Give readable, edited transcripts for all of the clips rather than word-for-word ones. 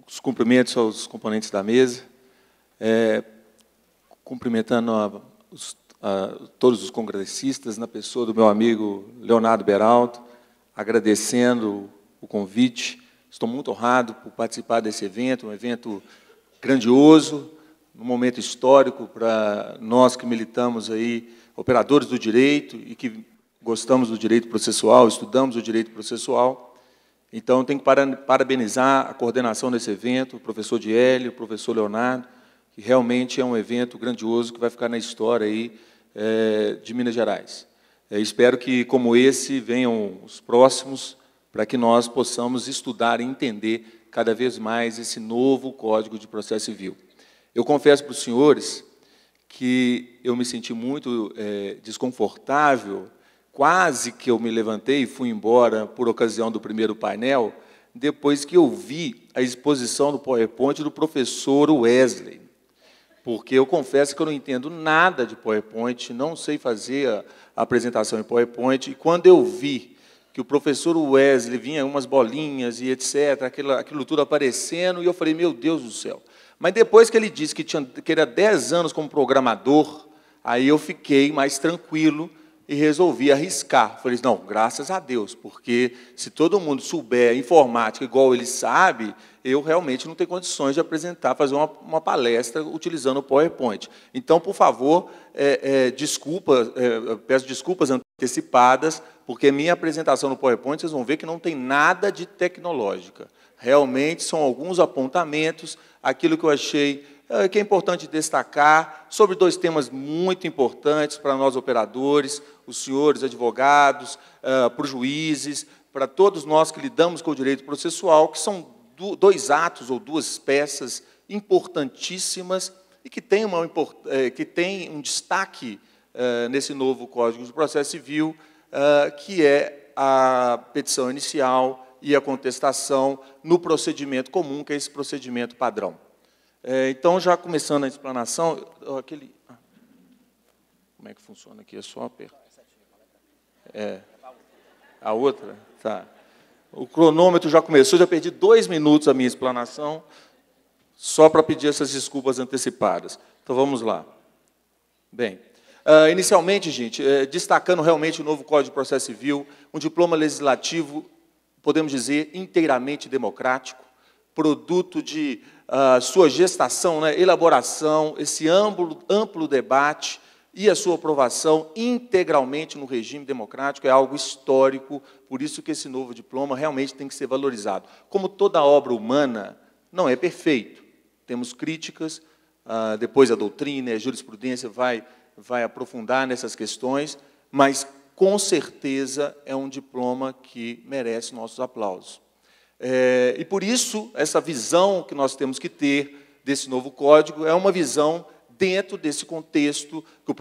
Os cumprimentos aos componentes da mesa, cumprimentando todos os congressistas, na pessoa do meu amigo Leonardo Beraldo, agradecendo o convite. Estou muito honrado por participar desse evento, um evento grandioso, um momento histórico para nós que militamos aí, operadores do direito e que gostamos do direito processual, estudamos o direito processual. Então, tenho que parabenizar a coordenação desse evento, o professor Diélio, o professor Leonardo, que realmente é um evento grandioso que vai ficar na história aí, de Minas Gerais. Espero que, como esse, venham os próximos, para que nós possamos estudar e entender cada vez mais esse novo Código de Processo Civil. Eu confesso para os senhores que eu me senti muito desconfortável. Quase que eu me levantei e fui embora por ocasião do primeiro painel, depois que eu vi a exposição do PowerPoint do professor Wesley. Porque eu confesso que eu não entendo nada de PowerPoint, não sei fazer a apresentação em PowerPoint, e quando eu vi que o professor Wesley vinha umas bolinhas e etc., aquilo tudo aparecendo, e eu falei, meu Deus do céu. Mas depois que ele disse que era 10 anos como programador, aí eu fiquei mais tranquilo, e resolvi arriscar. Falei, não, graças a Deus, porque se todo mundo souber informática igual ele sabe, eu realmente não tenho condições de apresentar, fazer uma palestra utilizando o PowerPoint. Então, por favor, peço desculpas antecipadas, porque minha apresentação no PowerPoint, vocês vão ver que não tem nada de tecnológica. Realmente, são alguns apontamentos, aquilo que eu achei que é importante destacar, sobre 2 temas muito importantes para nós operadores, os senhores advogados, para os juízes, para todos nós que lidamos com o direito processual, que são 2 atos ou 2 peças importantíssimas e que têm um destaque nesse novo Código de Processo Civil, que é a petição inicial e a contestação no procedimento comum, que é esse procedimento padrão. Então, já começando a explanação, como é que funciona aqui? É só apertar. A outra? Tá. O cronômetro já começou, já perdi 2 minutos a minha explanação, só para pedir essas desculpas antecipadas. Então, vamos lá. Bem, inicialmente, gente, destacando realmente o novo Código de Processo Civil, um diploma legislativo, podemos dizer, inteiramente democrático, produto de sua gestação, né, elaboração, esse amplo debate e a sua aprovação integralmente no regime democrático é algo histórico, por isso que esse novo diploma realmente tem que ser valorizado. Como toda obra humana, não é perfeito. Temos críticas, depois a doutrina, a jurisprudência vai aprofundar nessas questões, mas, com certeza, é um diploma que merece nossos aplausos. E, por isso, essa visão que nós temos que ter desse novo código é uma visão dentro desse contexto que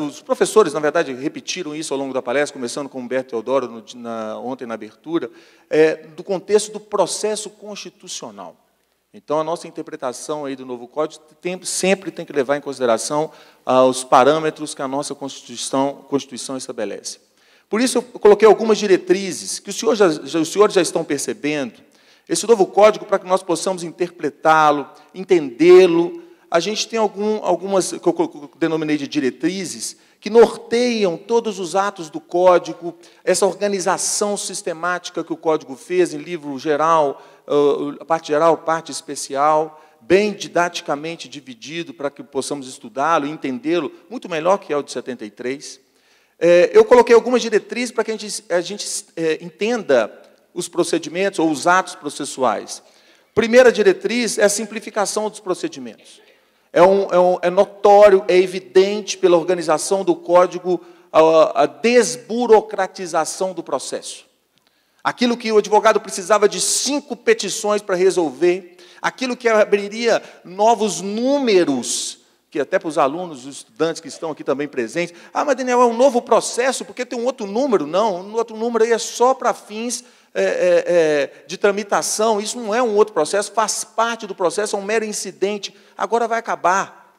os professores, na verdade, repetiram isso ao longo da palestra, começando com o Humberto Teodoro ontem na abertura, do contexto do processo constitucional. Então, a nossa interpretação aí do novo código sempre tem que levar em consideração os parâmetros que a nossa Constituição estabelece. Por isso, eu coloquei algumas diretrizes que os senhores já estão percebendo. Esse novo código, para que nós possamos interpretá-lo, entendê-lo, a gente tem algumas, que eu denominei de diretrizes, que norteiam todos os atos do código, essa organização sistemática que o código fez em livro geral, parte especial, bem didaticamente dividido para que possamos estudá-lo e entendê-lo muito melhor que é o de 73. Eu coloquei algumas diretrizes para que a gente entenda os procedimentos ou os atos processuais. Primeira diretriz é a simplificação dos procedimentos. É notório, é evidente pela organização do Código a desburocratização do processo. Aquilo que o advogado precisava de 5 petições para resolver, aquilo que abriria novos números, que até para os alunos, os estudantes que estão aqui também presentes, mas Daniel, é um novo processo, porque tem um outro número? Não, um outro número aí é só para fins de tramitação, isso não é um outro processo, faz parte do processo, é um mero incidente, agora vai acabar.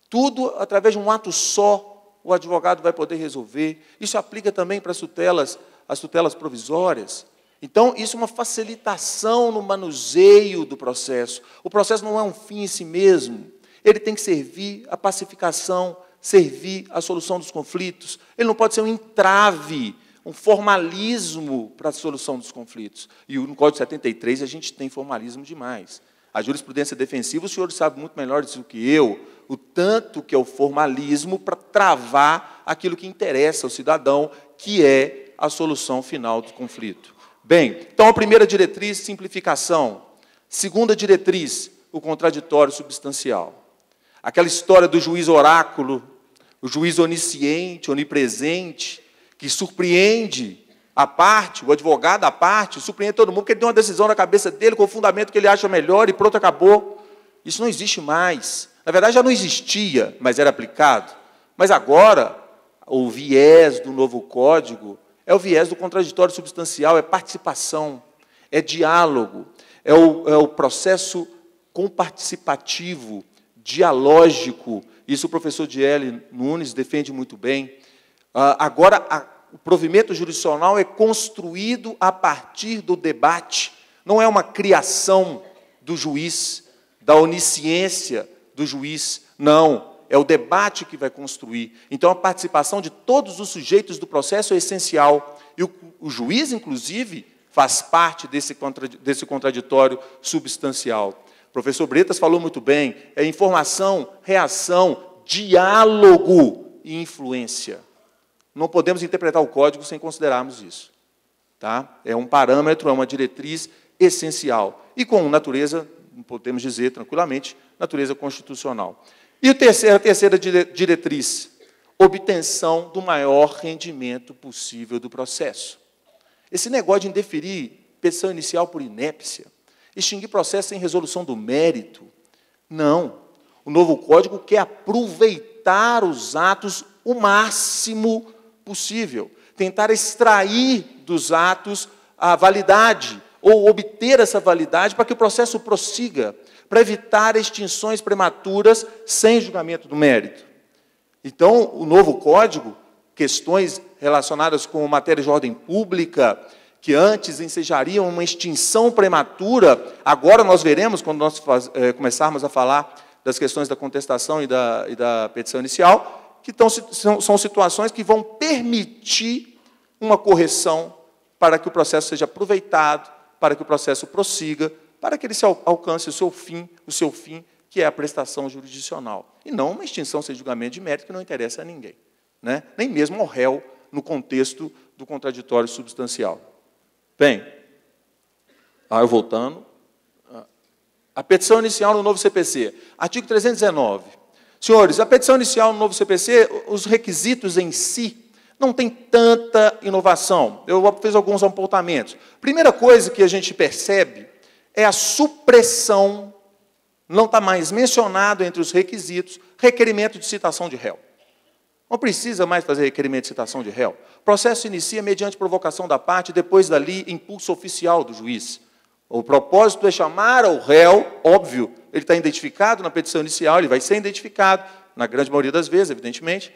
Tudo através de um ato só, o advogado vai poder resolver. Isso aplica também para as tutelas provisórias. Então, isso é uma facilitação no manuseio do processo. O processo não é um fim em si mesmo. Ele tem que servir à pacificação, servir à solução dos conflitos. Ele não pode ser um entrave, um formalismo para a solução dos conflitos. E no Código 73 a gente tem formalismo demais. A jurisprudência defensiva, o senhor sabe muito melhor disso do que eu, o tanto que é o formalismo para travar aquilo que interessa ao cidadão, que é a solução final do conflito. Bem, então a primeira diretriz, simplificação. Segunda diretriz, o contraditório substancial. Aquela história do juiz oráculo, o juiz onisciente, onipresente, que surpreende a parte, o advogado à parte, surpreende todo mundo, porque ele tem uma decisão na cabeça dele, com o fundamento que ele acha melhor, e pronto, acabou. Isso não existe mais. Na verdade, já não existia, mas era aplicado. Mas agora, o viés do novo Código é o viés do contraditório substancial, é participação, é diálogo, é o processo comparticipativo, dialógico. Isso o professor Diele Nunes defende muito bem. Agora, o provimento jurisdicional é construído a partir do debate, não é uma criação do juiz, da onisciência do juiz, não. É o debate que vai construir. Então, a participação de todos os sujeitos do processo é essencial. E o juiz, inclusive, faz parte desse contraditório substancial. O professor Bretas falou muito bem, é informação, reação, diálogo e influência. Não podemos interpretar o Código sem considerarmos isso. Tá? É um parâmetro, é uma diretriz essencial. E com natureza, podemos dizer tranquilamente, natureza constitucional. E a terceira diretriz, obtenção do maior rendimento possível do processo. Esse negócio de indeferir petição inicial por inépcia, extinguir processo sem resolução do mérito, não. O novo Código quer aproveitar os atos o máximo possível, tentar extrair dos atos a validade, ou obter essa validade para que o processo prossiga, para evitar extinções prematuras sem julgamento do mérito. Então, o novo Código, questões relacionadas com matérias de ordem pública, que antes ensejariam uma extinção prematura, agora nós veremos, quando nós começarmos a falar das questões da contestação e da petição inicial, que são situações que vão permitir uma correção para que o processo seja aproveitado, para que o processo prossiga, para que ele alcance o seu fim, que é a prestação jurisdicional. E não uma extinção sem julgamento de mérito que não interessa a ninguém, né? Nem mesmo ao réu, no contexto do contraditório substancial. Bem, eu voltando. A petição inicial no novo CPC. Artigo 319. Senhores, a petição inicial no novo CPC, os requisitos em si, não tem tanta inovação. Eu fiz alguns apontamentos. Primeira coisa que a gente percebe é a supressão, não está mais mencionado entre os requisitos, requerimento de citação de réu. Não precisa mais fazer requerimento de citação de réu. O processo inicia mediante provocação da parte, depois dali, impulso oficial do juiz. O propósito é chamar ao réu, óbvio, ele está identificado na petição inicial, ele vai ser identificado, na grande maioria das vezes, evidentemente,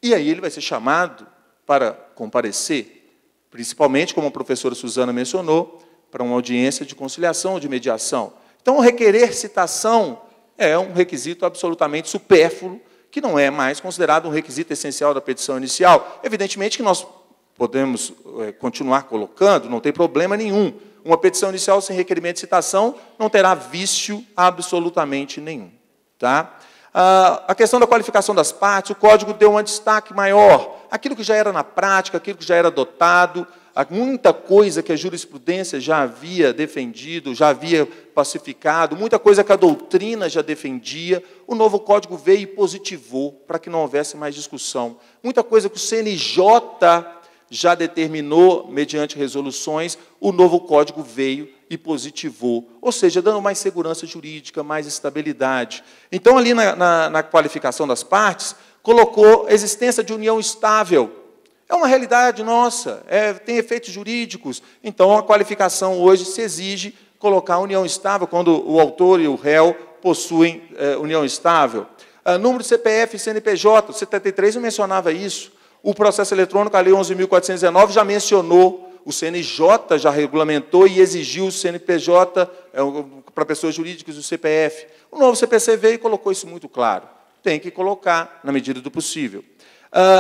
e aí ele vai ser chamado para comparecer, principalmente, como a professora Suzana mencionou, para uma audiência de conciliação ou de mediação. Então, requerer citação é um requisito absolutamente supérfluo, que não é mais considerado um requisito essencial da petição inicial. Evidentemente que nós podemos continuar colocando, não tem problema nenhum. Uma petição inicial sem requerimento de citação não terá vício absolutamente nenhum. Tá? A questão da qualificação das partes, o Código deu um destaque maior. Aquilo que já era na prática, aquilo que já era adotado, muita coisa que a jurisprudência já havia defendido, já havia pacificado, muita coisa que a doutrina já defendia, o novo Código veio e positivou para que não houvesse mais discussão. Muita coisa que o CNJ já determinou, mediante resoluções, o novo Código veio e positivou, ou seja, dando mais segurança jurídica, mais estabilidade. Então, ali na qualificação das partes, colocou a existência de união estável. É uma realidade nossa, tem efeitos jurídicos. Então, a qualificação hoje se exige colocar a união estável, quando o autor e o réu possuem união estável. Número de CPF e CNPJ, o 73 não mencionava isso. O processo eletrônico, a Lei 11.419, já mencionou O CNJ já regulamentou e exigiu o CNPJ para pessoas jurídicas e o CPF. O novo CPC veio e colocou isso muito claro. Tem que colocar na medida do possível.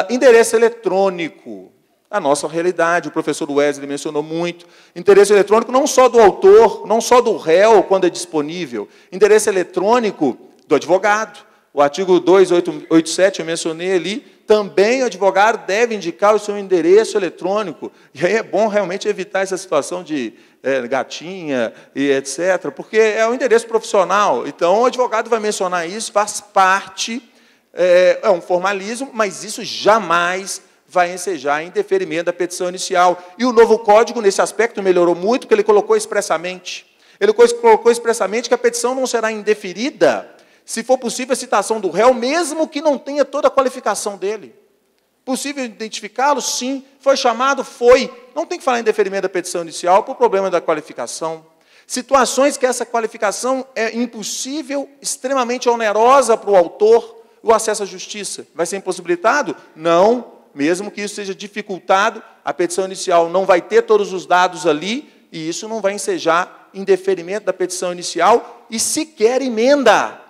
Endereço eletrônico. A nossa realidade, o professor Wesley mencionou muito. Endereço eletrônico não só do autor, não só do réu, quando é disponível. Endereço eletrônico do advogado. O artigo 287, eu mencionei ali, também o advogado deve indicar o seu endereço eletrônico. E aí é bom realmente evitar essa situação de gatinha e etc., porque é um endereço profissional. Então, o advogado vai mencionar isso, faz parte, é um formalismo, mas isso jamais vai ensejar indeferimento da petição inicial. E o novo código, nesse aspecto, melhorou muito, porque ele colocou expressamente. Ele colocou expressamente que a petição não será indeferida se for possível a citação do réu, mesmo que não tenha toda a qualificação dele. Possível identificá-lo? Sim. Foi chamado? Foi. Não tem que falar em deferimento da petição inicial por problema da qualificação. Situações que essa qualificação é impossível, extremamente onerosa para o autor, o acesso à justiça. Vai ser impossibilitado? Não. Mesmo que isso seja dificultado, a petição inicial não vai ter todos os dados ali, e isso não vai ensejar indeferimento da petição inicial e sequer emenda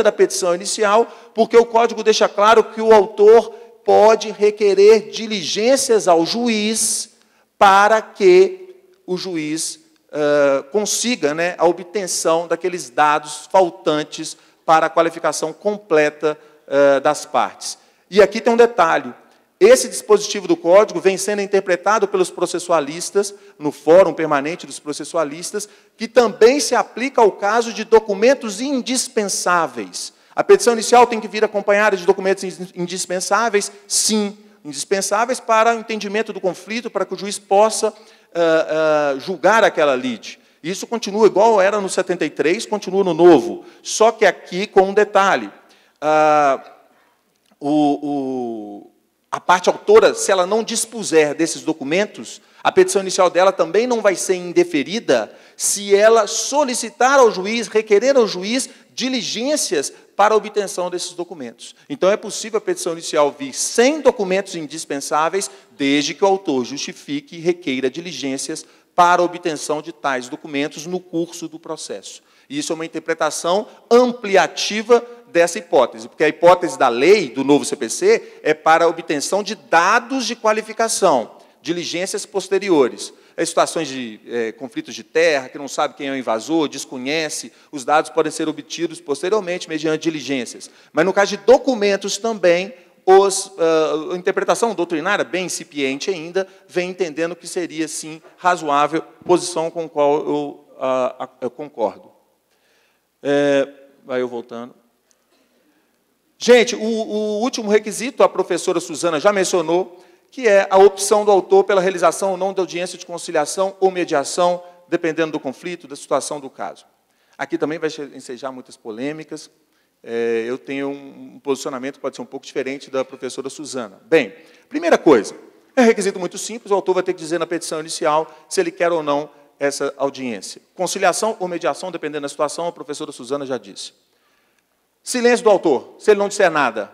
da petição inicial, porque o Código deixa claro que o autor pode requerer diligências ao juiz para que o juiz consiga, né, a obtenção daqueles dados faltantes para a qualificação completa das partes. E aqui tem um detalhe. Esse dispositivo do Código vem sendo interpretado pelos processualistas, no Fórum Permanente dos Processualistas, que também se aplica ao caso de documentos indispensáveis. A petição inicial tem que vir acompanhada de documentos indispensáveis? Sim, indispensáveis para o entendimento do conflito, para que o juiz possa julgar aquela lide. Isso continua igual era no 73, continua no novo, só que aqui com um detalhe. A parte autora, se ela não dispuser desses documentos, a petição inicial dela também não vai ser indeferida se ela solicitar ao juiz, requerer ao juiz diligências para a obtenção desses documentos. Então, é possível a petição inicial vir sem documentos indispensáveis, desde que o autor justifique e requeira diligências para a obtenção de tais documentos no curso do processo. Isso é uma interpretação ampliativa dessa hipótese, porque a hipótese da lei, do novo CPC, é para a obtenção de dados de qualificação, diligências posteriores. As situações de conflitos de terra, que não sabe quem é o invasor, desconhece, os dados podem ser obtidos posteriormente mediante diligências. Mas, no caso de documentos também, a interpretação doutrinária, bem incipiente ainda, vem entendendo que seria, sim, razoável, posição com a qual eu concordo. Vai eu voltando. Gente, o último requisito, a professora Suzana já mencionou, que é a opção do autor pela realização ou não da audiência de conciliação ou mediação, dependendo do conflito, da situação do caso. Aqui também vai ensejar muitas polêmicas. Eu tenho um posicionamento que pode ser um pouco diferente da professora Suzana. Bem, primeira coisa, é um requisito muito simples, o autor vai ter que dizer na petição inicial se ele quer ou não essa audiência. Conciliação ou mediação, dependendo da situação, a professora Suzana já disse. Silêncio do autor, se ele não disser nada.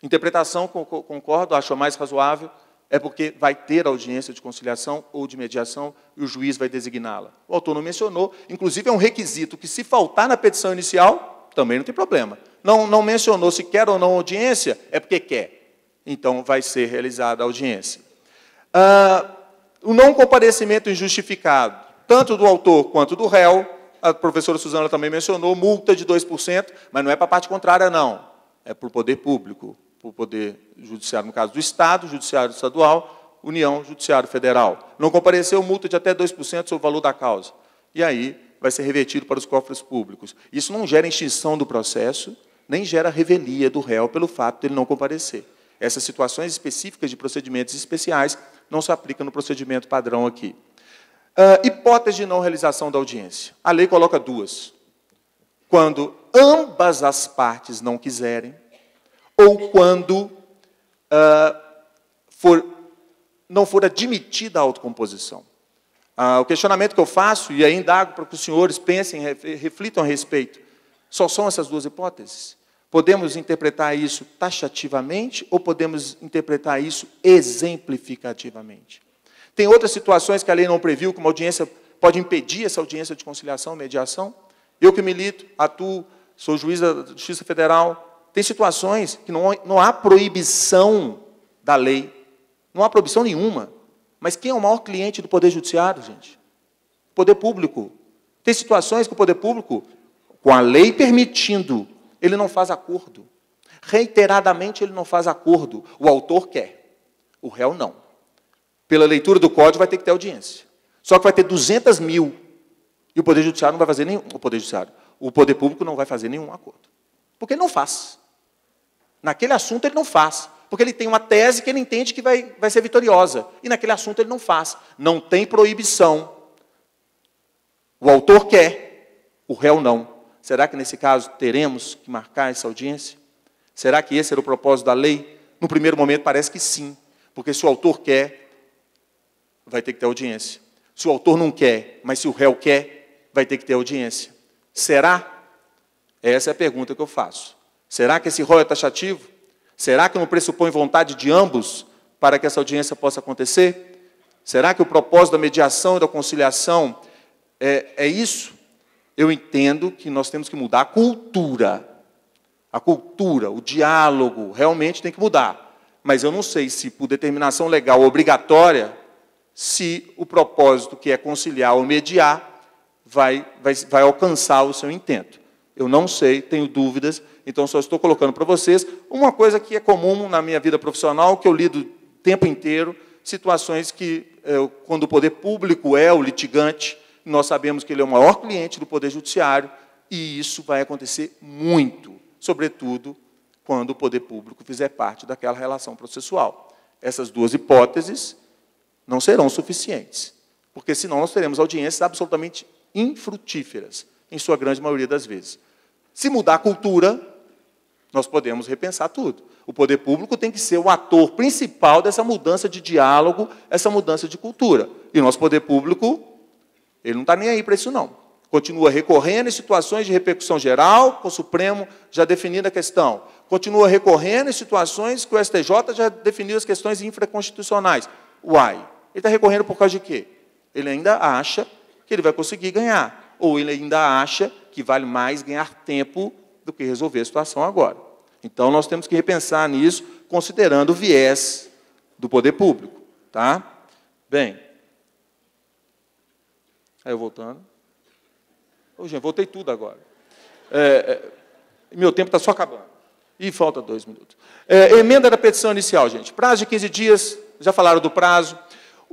Interpretação, concordo, acho a mais razoável, é porque vai ter audiência de conciliação ou de mediação e o juiz vai designá-la. O autor não mencionou, inclusive é um requisito que, se faltar na petição inicial, também não tem problema. Não mencionou se quer ou não audiência, é porque quer. Então, vai ser realizada a audiência. O não comparecimento injustificado, tanto do autor quanto do réu, a professora Suzana também mencionou, multa de 2%, mas não é para a parte contrária, não. É para o poder público, para o poder judiciário, no caso do Estado, judiciário estadual, União, judiciário federal. Não compareceu, multa de até 2% sobre o valor da causa. E aí vai ser revertido para os cofres públicos. Isso não gera extinção do processo, nem gera revelia do réu pelo fato de ele não comparecer. Essas situações específicas de procedimentos especiais não se aplicam no procedimento padrão aqui. Hipótese de não realização da audiência. A lei coloca duas. Quando ambas as partes não quiserem, ou quando não for admitida a autocomposição. O questionamento que eu faço, e aí indago para que os senhores pensem, reflitam a respeito, só são essas duas hipóteses? Podemos interpretar isso taxativamente ou podemos interpretar isso exemplificativamente? Tem outras situações que a lei não previu, como a audiência pode impedir essa audiência de conciliação, mediação. Eu que milito, atuo, sou juiz da Justiça Federal. Tem situações que não há proibição da lei. Não há proibição nenhuma. Mas quem é o maior cliente do Poder Judiciário, gente? O Poder Público. Tem situações que o Poder Público, com a lei permitindo, ele não faz acordo. Reiteradamente, ele não faz acordo. O autor quer, o réu não. Pela leitura do código, vai ter que ter audiência. Só que vai ter 200 mil. E o Poder Judiciário não vai fazer nenhum. O Poder Público não vai fazer nenhum acordo. Porque ele não faz. Naquele assunto, ele não faz. Porque ele tem uma tese que ele entende que vai ser vitoriosa. E naquele assunto, ele não faz. Não tem proibição. O autor quer, o réu não. Será que, nesse caso, teremos que marcar essa audiência? Será que esse era o propósito da lei? No primeiro momento, parece que sim. Porque se o autor quer, vai ter que ter audiência. Se o autor não quer, mas se o réu quer, vai ter que ter audiência. Será? Essa é a pergunta que eu faço. Será que esse rol é taxativo? Será que não pressupõe vontade de ambos para que essa audiência possa acontecer? Será que o propósito da mediação e da conciliação é isso? Eu entendo que nós temos que mudar a cultura. A cultura, o diálogo, realmente tem que mudar. Mas eu não sei se, por determinação legal obrigatória, se o propósito, que é conciliar ou mediar, vai alcançar o seu intento. Eu não sei, tenho dúvidas, então só estou colocando para vocês uma coisa que é comum na minha vida profissional, que eu lido o tempo inteiro, situações que, quando o poder público é o litigante, nós sabemos que ele é o maior cliente do Poder Judiciário, e isso vai acontecer muito, sobretudo quando o poder público fizer parte daquela relação processual. Essas duas hipóteses não serão suficientes, porque senão nós teremos audiências absolutamente infrutíferas, em sua grande maioria das vezes. Se mudar a cultura, nós podemos repensar tudo. O poder público tem que ser o ator principal dessa mudança de diálogo, essa mudança de cultura. E o nosso poder público, ele não está nem aí para isso, não. Continua recorrendo em situações de repercussão geral, com o Supremo já definindo a questão. Continua recorrendo em situações que o STJ já definiu as questões infraconstitucionais. Uai, ele está recorrendo por causa de quê? Ele ainda acha que ele vai conseguir ganhar. Ou ele ainda acha que vale mais ganhar tempo do que resolver a situação agora. Então, nós temos que repensar nisso, considerando o viés do poder público. Tá? Bem. Aí eu voltando. Ô, gente, voltei tudo agora. Meu tempo está só acabando. E falta 2 minutos. Emenda da petição inicial, gente. Prazo de 15 dias, já falaram do prazo.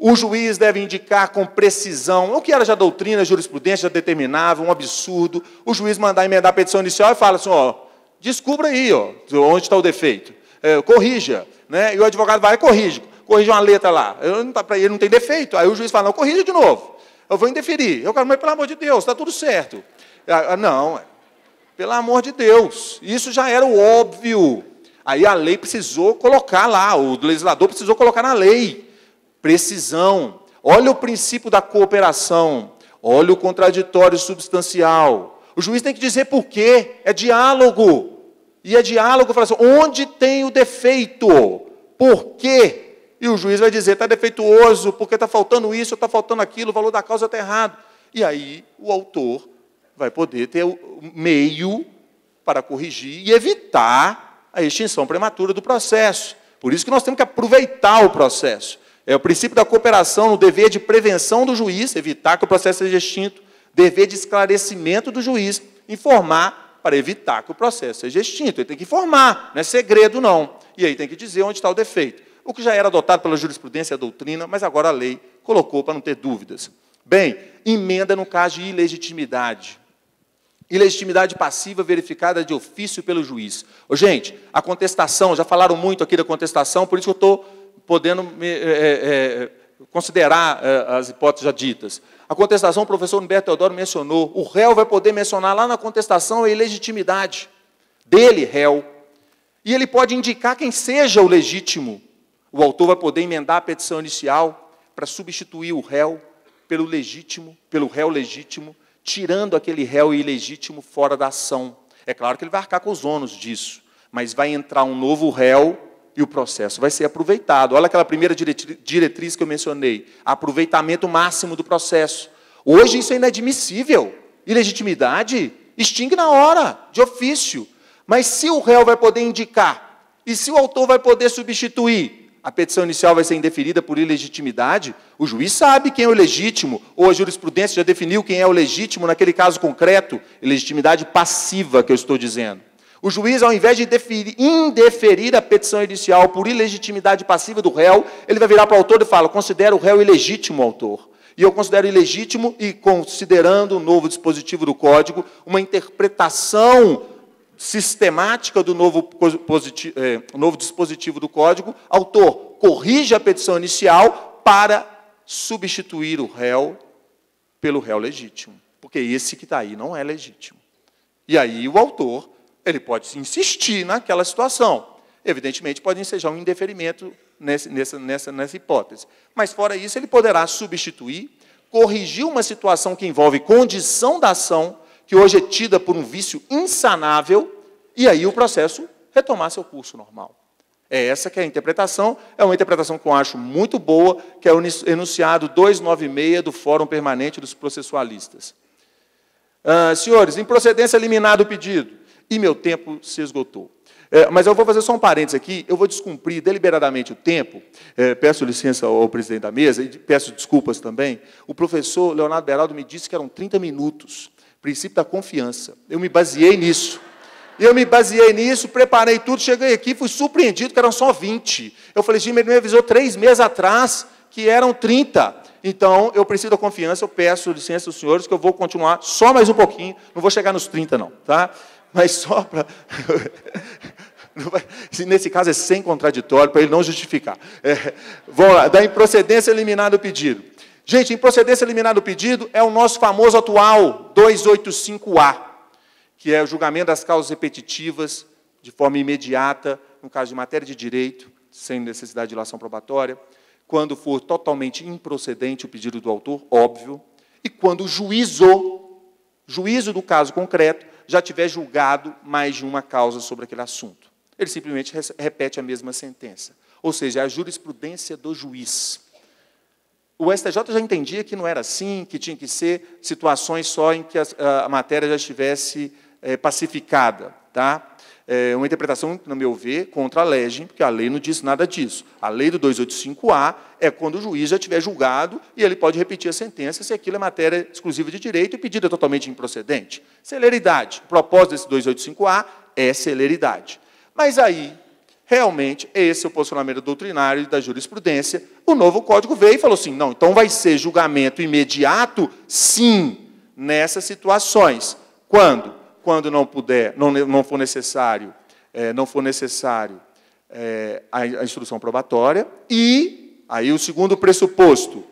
O juiz deve indicar com precisão, o que era já doutrina, jurisprudência, já determinava, um absurdo, o juiz mandar emendar a petição inicial e fala assim, ó, descubra aí, ó, onde está o defeito, corrija, né? E o advogado vai e corrige uma letra lá, para ele não tem defeito, aí o juiz fala, não, corrija de novo, eu vou indeferir, eu quero, mas pelo amor de Deus, está tudo certo. Não, pelo amor de Deus, isso já era o óbvio, aí a lei precisou colocar lá, o legislador precisou colocar na lei, precisão. Olha o princípio da cooperação. Olha o contraditório substancial. O juiz tem que dizer por quê. É diálogo. E é diálogo, fala assim, onde tem o defeito? Por quê? E o juiz vai dizer, está defeituoso, porque está faltando isso, está faltando aquilo, o valor da causa está errado. E aí o autor vai poder ter o meio para corrigir e evitar a extinção prematura do processo. Por isso que nós temos que aproveitar o processo. É o princípio da cooperação, o dever de prevenção do juiz, evitar que o processo seja extinto, dever de esclarecimento do juiz, informar para evitar que o processo seja extinto. Ele tem que informar, não é segredo, não. E aí tem que dizer onde está o defeito. O que já era adotado pela jurisprudência e a doutrina, mas agora a lei colocou para não ter dúvidas. Bem, emenda no caso de ilegitimidade. Ilegitimidade passiva verificada de ofício pelo juiz. Gente, a contestação, já falaram muito aqui da contestação, por isso que eu estou podendo considerar as hipóteses já ditas. A contestação, o professor Humberto Teodoro mencionou, o réu vai poder mencionar lá na contestação a ilegitimidade dele, réu. E ele pode indicar quem seja o legítimo. O autor vai poder emendar a petição inicial para substituir o réu pelo legítimo, pelo réu legítimo, tirando aquele réu ilegítimo fora da ação. É claro que ele vai arcar com os ônus disso, mas vai entrar um novo réu, e o processo vai ser aproveitado. Olha aquela primeira diretriz que eu mencionei, aproveitamento máximo do processo. Hoje isso é inadmissível. Ilegitimidade extingue na hora, de ofício. Mas se o réu vai poder indicar, e se o autor vai poder substituir, a petição inicial vai ser indeferida por ilegitimidade, o juiz sabe quem é o legítimo, ou a jurisprudência já definiu quem é o legítimo naquele caso concreto, ilegitimidade passiva que eu estou dizendo. O juiz, ao invés de indeferir a petição inicial por ilegitimidade passiva do réu, ele vai virar para o autor e fala, considero o réu ilegítimo, autor. E eu considero ilegítimo, e considerando o novo dispositivo do Código, uma interpretação sistemática do novo dispositivo do Código, autor, corrige a petição inicial para substituir o réu pelo réu legítimo. Porque esse que está aí não é legítimo. E aí o autor, ele pode insistir naquela situação. Evidentemente, pode ensejar um indeferimento nessa hipótese. Mas, fora isso, ele poderá substituir, corrigir uma situação que envolve condição da ação, que hoje é tida por um vício insanável, e aí o processo retomar seu curso normal. É essa que é a interpretação, é uma interpretação que eu acho muito boa, que é o enunciado 296 do Fórum Permanente dos Processualistas. Senhores, improcedência liminar do pedido. E meu tempo se esgotou. Mas eu vou fazer só um parênteses aqui, eu vou descumprir deliberadamente o tempo, peço licença ao presidente da mesa, e peço desculpas também. O professor Leonardo Beraldo me disse que eram 30 minutos, princípio da confiança. Eu me baseei nisso. Preparei tudo, cheguei aqui, fui surpreendido que eram só 20. Eu falei, gente, ele me avisou 3 meses atrás que eram 30. Então, eu preciso da confiança, eu peço licença aos senhores, que eu vou continuar só mais um pouquinho, não vou chegar nos 30, não, tá? Mas só para... Nesse caso é sem contraditório, para ele não justificar. Vamos lá, da improcedência liminar do pedido. Gente, improcedência liminar do pedido é o nosso famoso atual 285A, que é o julgamento das causas repetitivas de forma imediata, no caso de matéria de direito, sem necessidade de ilação probatória, quando for totalmente improcedente o pedido do autor, óbvio, e quando o juízo do caso concreto já tiver julgado mais de uma causa sobre aquele assunto. Ele simplesmente repete a mesma sentença. Ou seja, é a jurisprudência do juiz. O STJ já entendia que não era assim, que tinha que ser situações só em que a matéria já estivesse pacificada. Tá? Uma interpretação, no meu ver, contra a legem, porque a lei não diz nada disso. A lei do 285A é quando o juiz já tiver julgado e ele pode repetir a sentença se aquilo é matéria exclusiva de direito e pedida totalmente improcedente. Celeridade. O propósito desse 285A é celeridade. Mas aí, realmente, esse é o posicionamento doutrinário da jurisprudência. O novo Código veio e falou assim, não, então vai ser julgamento imediato, sim, nessas situações. Quando? Quando não for necessário a instrução probatória, e, aí o segundo pressuposto,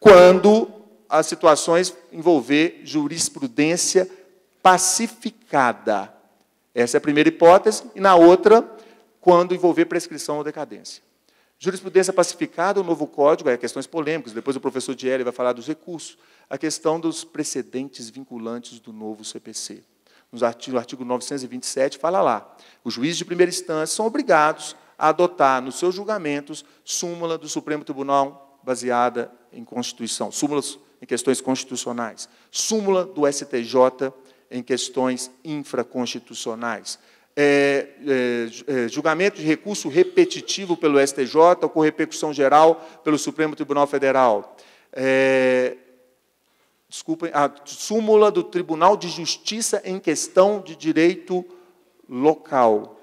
quando as situações envolver jurisprudência pacificada. Essa é a primeira hipótese, e na outra, quando envolver prescrição ou decadência. Jurisprudência pacificada, o novo Código, questões polêmicas, depois o professor Dielli vai falar dos recursos, a questão dos precedentes vinculantes do novo CPC. No artigo 927, fala lá, os juízes de primeira instância são obrigados a adotar nos seus julgamentos súmula do Supremo Tribunal baseada em Constituição, súmulas em questões constitucionais, súmula do STJ em questões infraconstitucionais, julgamento de recurso repetitivo pelo STJ ou com repercussão geral pelo Supremo Tribunal Federal, desculpem, a súmula do Tribunal de Justiça em questão de direito local.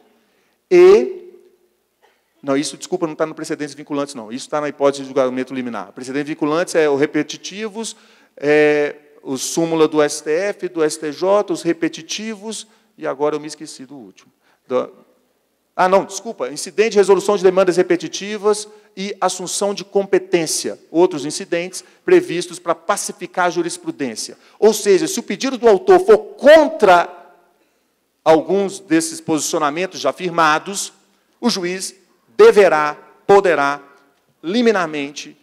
Não, isso, desculpa, não está no precedentes vinculantes, não. Isso está na hipótese de julgamento liminar. Precedentes vinculantes é os repetitivos, o súmula do STF, do STJ, os repetitivos, e agora eu me esqueci do último. Não, desculpa, incidente de resolução de demandas repetitivas e assunção de competência, outros incidentes previstos para pacificar a jurisprudência. Ou seja, se o pedido do autor for contra alguns desses posicionamentos já firmados, o juiz poderá, liminarmente,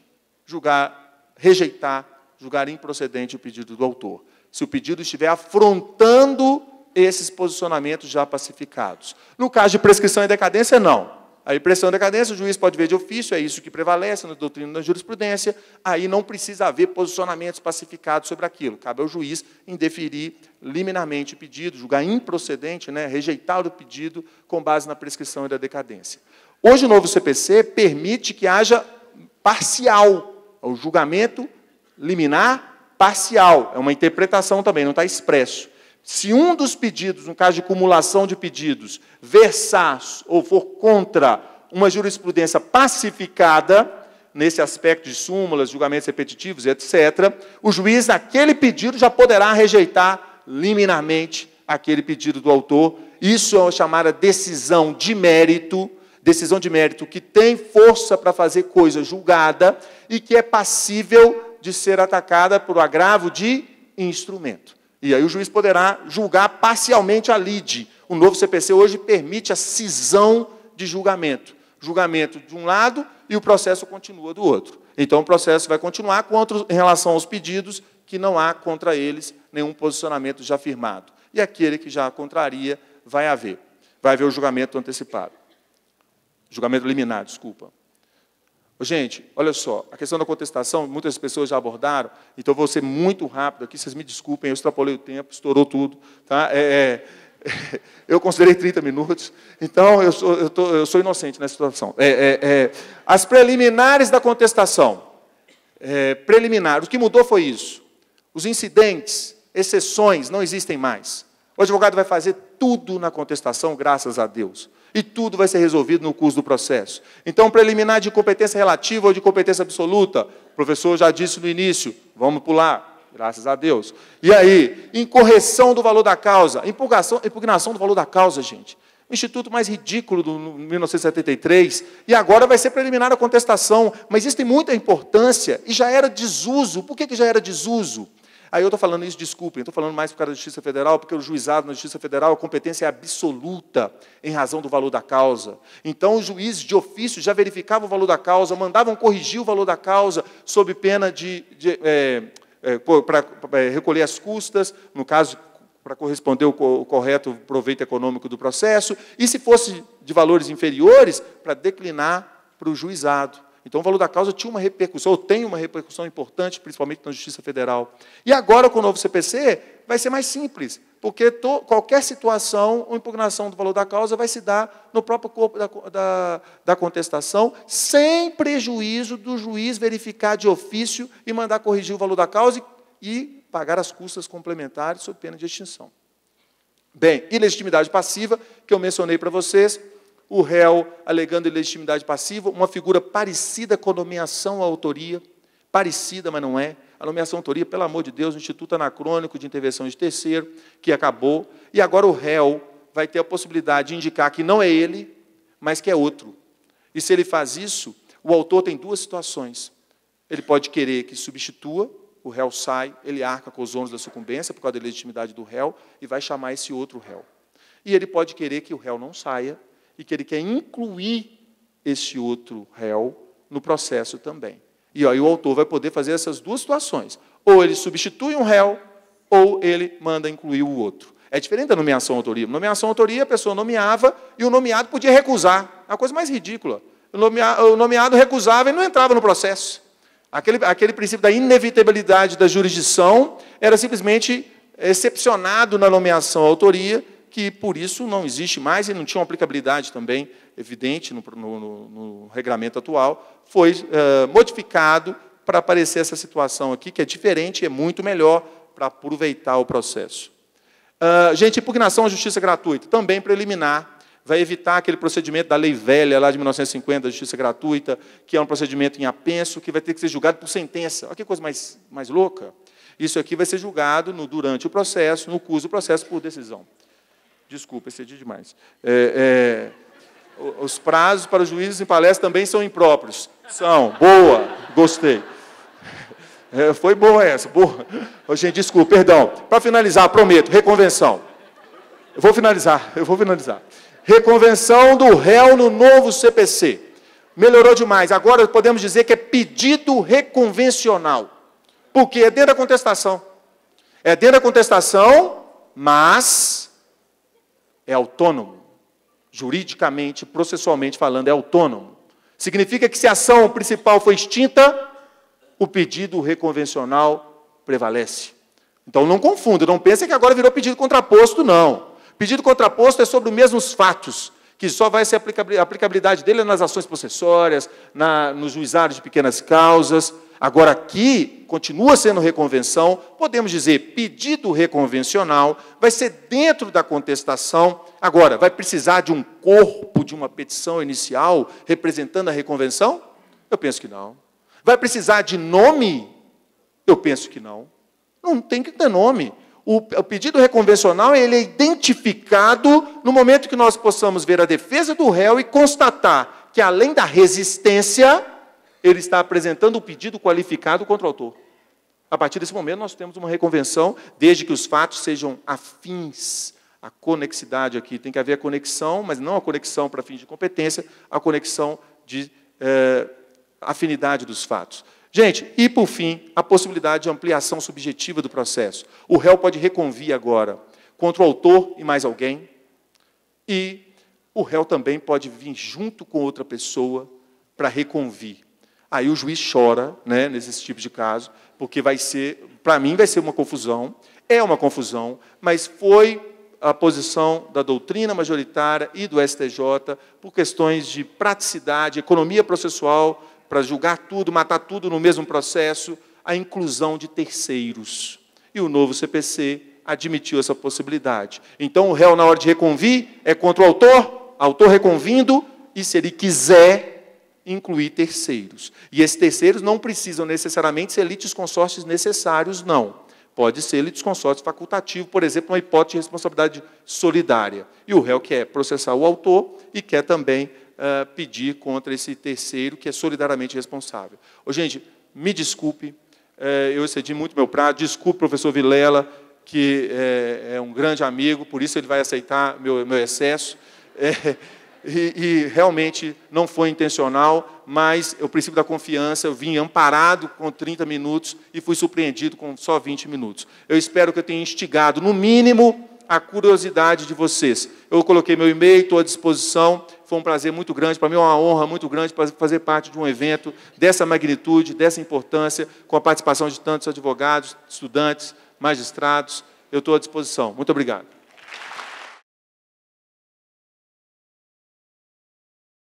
rejeitar, julgar improcedente o pedido do autor. Se o pedido estiver afrontando esses posicionamentos já pacificados. No caso de prescrição e decadência, não. Aí, pressão da decadência, o juiz pode ver de ofício, é isso que prevalece na doutrina da jurisprudência, aí não precisa haver posicionamentos pacificados sobre aquilo. Cabe ao juiz indeferir liminarmente o pedido, julgar improcedente, né, rejeitar o pedido com base na prescrição e da decadência. Hoje, o novo CPC permite que haja parcial, o julgamento liminar parcial. É uma interpretação também, não está expresso. Se um dos pedidos, no caso de cumulação de pedidos, versar ou for contra uma jurisprudência pacificada, nesse aspecto de súmulas, julgamentos repetitivos, etc., o juiz, naquele pedido, já poderá rejeitar liminarmente aquele pedido do autor. Isso é a chamada decisão de mérito que tem força para fazer coisa julgada e que é passível de ser atacada por agravo de instrumento. E aí o juiz poderá julgar parcialmente a lide. O novo CPC hoje permite a cisão de julgamento. Julgamento de um lado e o processo continua do outro. Então, o processo vai continuar em relação aos pedidos, que não há contra eles nenhum posicionamento já firmado. E aquele que já contraria, vai haver o julgamento antecipado. Julgamento liminar, desculpa. Gente, olha só, a questão da contestação, muitas pessoas já abordaram, então eu vou ser muito rápido aqui, vocês me desculpem, eu extrapolei o tempo, estourou tudo. Tá? Eu considerei 30 minutos, então eu sou inocente nessa situação. As preliminares da contestação. Preliminar, o que mudou foi isso. Os incidentes, exceções, não existem mais. O advogado vai fazer tudo na contestação, graças a Deus. E tudo vai ser resolvido no curso do processo. Então, preliminar de competência relativa ou de competência absoluta, o professor já disse no início, vamos pular, graças a Deus. E aí, incorreção do valor da causa, impugnação do valor da causa, gente. O instituto mais ridículo do 1973, e agora vai ser preliminar a contestação. Mas isso tem muita importância e já era desuso. Por que já era desuso? Aí eu estou falando isso, desculpem, estou falando mais por causa da Justiça Federal, porque o juizado na Justiça Federal, a competência é absoluta em razão do valor da causa. Então, os juízes de ofício já verificavam o valor da causa, mandavam corrigir o valor da causa, sob pena para recolher as custas, no caso, para corresponder o correto proveito econômico do processo, e, se fosse de valores inferiores, para declinar para o juizado. Então, o valor da causa tinha uma repercussão, ou tem uma repercussão importante, principalmente na Justiça Federal. E agora, com o novo CPC, vai ser mais simples, porque qualquer situação ou impugnação do valor da causa vai se dar no próprio corpo da contestação, sem prejuízo do juiz verificar de ofício e mandar corrigir o valor da causa e pagar as custas complementares sob pena de extinção. Bem, ilegitimidade passiva, que eu mencionei para vocês, o réu alegando ilegitimidade passiva, uma figura parecida com a nomeação à autoria, parecida, mas não é. A nomeação à autoria, pelo amor de Deus, o Instituto Anacrônico de Intervenção de Terceiro, que acabou, e agora o réu vai ter a possibilidade de indicar que não é ele, mas que é outro. E se ele faz isso, o autor tem duas situações. Ele pode querer que substitua, o réu sai, ele arca com os ônus da sucumbência, por causa da ilegitimidade do réu, e vai chamar esse outro réu. E ele pode querer que o réu não saia, e que ele quer incluir esse outro réu no processo também. E aí o autor vai poder fazer essas duas situações. Ou ele substitui um réu, ou ele manda incluir o outro. É diferente da nomeação à autoria. Nomeação à autoria, a pessoa nomeava e o nomeado podia recusar. É a coisa mais ridícula. O nomeado recusava e não entrava no processo. Aquele princípio da inevitabilidade da jurisdição era simplesmente excepcionado na nomeação à autoria, que, por isso, não existe mais e não tinha uma aplicabilidade também evidente no regramento atual, foi modificado para aparecer essa situação aqui, que é diferente e é muito melhor para aproveitar o processo. Gente, impugnação à justiça gratuita, também preliminar, vai evitar aquele procedimento da lei velha, lá de 1950, da justiça gratuita, que é um procedimento em apenso, que vai ter que ser julgado por sentença. Olha que coisa mais louca. Isso aqui vai ser julgado durante o processo, no curso do processo, por decisão. Desculpa, excedi demais. Os prazos para os juízes em palestra também são impróprios. São. Boa. Gostei. Foi boa essa. Boa. Gente, desculpa, perdão. Para finalizar, prometo, reconvenção. Eu vou finalizar. Reconvenção do réu no novo CPC. Melhorou demais. Agora podemos dizer que é pedido reconvencional. Porque é dentro da contestação. É dentro da contestação, mas é autônomo. juridicamente, processualmente falando, é autônomo. Significa que se a ação principal foi extinta, o pedido reconvencional prevalece. Então, não confunda, não pense que agora virou pedido contraposto, não. Pedido contraposto é sobre os mesmos fatos, que só vai ser a aplicabilidade dele nas ações possessórias, nos juizados de pequenas causas. Agora, aqui, continua sendo reconvenção, podemos dizer, pedido reconvencional, vai ser dentro da contestação. Agora, vai precisar de um corpo, de uma petição inicial, representando a reconvenção? Eu penso que não. Vai precisar de nome? Eu penso que não. Não tem que ter nome. O pedido reconvencional ele é identificado no momento que nós possamos ver a defesa do réu e constatar que, além da resistência, ele está apresentando o pedido qualificado contra o autor. A partir desse momento, nós temos uma reconvenção, desde que os fatos sejam afins. A conexidade aqui, tem que haver a conexão, mas não a conexão para fins de competência, a conexão de afinidade dos fatos. Gente, e, por fim, a possibilidade de ampliação subjetiva do processo. O réu pode reconvir agora contra o autor e mais alguém, e o réu também pode vir junto com outra pessoa para reconvir. Aí o juiz chora, né, nesses tipos de casos, porque vai ser, para mim, vai ser uma confusão, é uma confusão, mas foi a posição da doutrina majoritária e do STJ por questões de praticidade, economia processual, para julgar tudo, matar tudo no mesmo processo, a inclusão de terceiros. E o novo CPC admitiu essa possibilidade. Então, o réu, na hora de reconvir, é contra o autor reconvindo, e se ele quiser, incluir terceiros. E esses terceiros não precisam necessariamente ser litisconsórcios necessários, não. Pode ser litisconsórcio facultativo, por exemplo, uma hipótese de responsabilidade solidária. E o réu quer processar o autor e quer também pedir contra esse terceiro que é solidariamente responsável. Ô, gente, me desculpe, eu excedi muito meu prazo, desculpe, professor Vilela, que é um grande amigo, por isso ele vai aceitar meu excesso, e realmente não foi intencional, mas o princípio da confiança, eu vim amparado com 30 minutos e fui surpreendido com só 20 minutos. Eu espero que eu tenha instigado, no mínimo, a curiosidade de vocês. Eu coloquei meu e-mail, estou à disposição. Foi um prazer muito grande, para mim é uma honra muito grande fazer parte de um evento dessa magnitude, dessa importância, com a participação de tantos advogados, estudantes, magistrados. Eu estou à disposição. Muito obrigado.